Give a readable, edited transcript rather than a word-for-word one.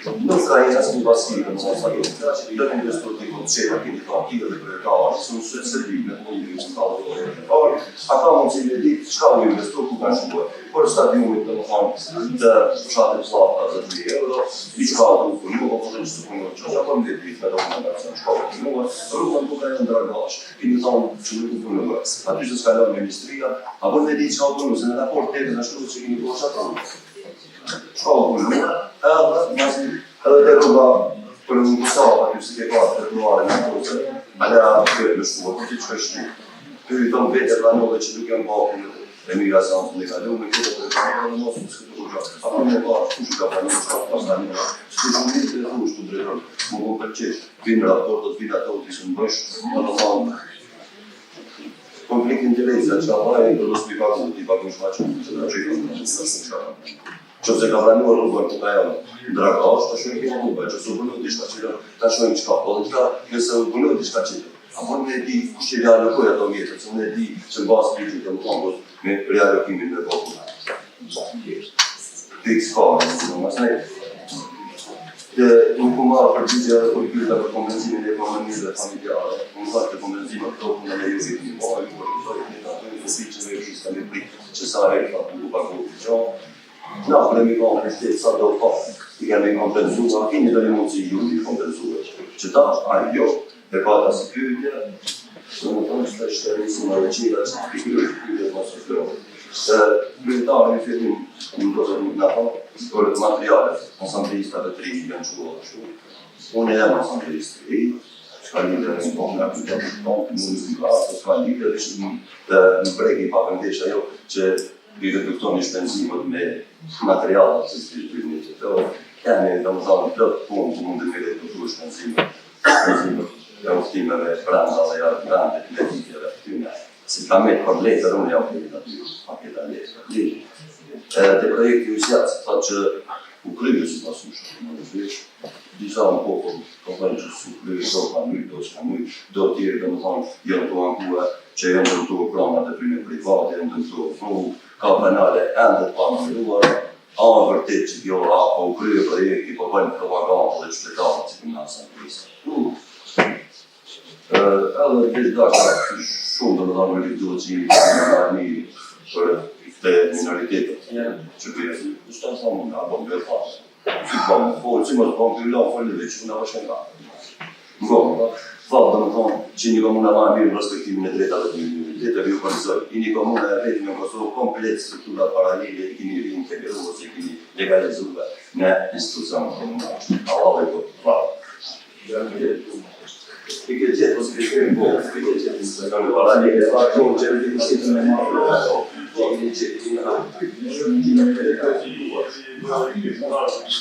Non Ucraina sono passivi, non sono stati i danni del sportivo c'era, quindi partire le priorità sono servite, quindi un stato di a tamo si vede ciao in questo occupazione, poi sta di un da fare slot da 3 euro, di ciao con nuovo progetto con il ciao con dei di da documentazione ciao con nuovo, però non può andare a quindi sono ci con nuovo, a più scala ministria, a poi di ciao con se nella porta da soluzione di cosa ciao con nuovo. Allora, roba quello che so, che si chiama per nuove cose, ma quello suo, che c'è stu. Più non vede la nuova ci duca un po' l'emigrazione legale, un po' per non scrittura. A come va, scusi da quando sto passando, specialmente lo studio, non perché viene rapporto sfidato di sono non fanno. Conflitti di interesse, cioè quello spiegato di come faccio la cifra. Čo se kavranio roba potajo drago, što še je bilo, če so bili diškačili, ta šojička politika, ne se bili diškačili. A on ne di, kušće realno koja to mjesec, on ne di, se vas priđu da mogu, ne realno kimi ne bogu. Tih skala, no znaj. Un cumva predviđa politika da konvencime ne komunizme familijale, un fate konvencime to na ne jezikni, ovaj govori, to je fiče veći sta ne pri cesare fa tu pa go. No, le mie stessa dopo, che mi compenso, quindi dobbiamo di compensare. Città, io, per quanto si chiude, sono tanto sterissimo la città, che chiude il nostro fiore. Priorità, mi fermo un cosa di nato, quello di materiale, un samplista per 3 milioni di euro. Un è un samplista, squagliare un po' una vita, un musicale, squagliare, un break, pa invece io, c'è i reduktori spensivo me materiale, da možda plot punkt u mundu kada je to tu spensivo. Jag stimar med brandar och jag brandet med tidigare tunga. Så kan man ha lätt att de jag paketa lätt. Det projekt ju sett att ukryć nas już. Dizam po konwencji ukryć to mamy do tier do tam ją to ankuła, czy ją to plana de prime private, ją to kampanale ända på andra avvertit sig göra och pröva det på vad propaganda och spelare till gymnasiet. Eller det där så då har vi då till ni för det minoriteter. Så vi är stan samman där på det fast. Så kommer folk som har kommit långt för det som har skänka. Valda man ci ni comune avanti in prospettiva delle più console, in comune avevano solo complete struttura parallele che ni integrose, quindi legale sulla ne istruzione comunale. Allora va. E che c'è possibilità un po', che c'è istruzione parallele, va con certi sistemi normali, che c'è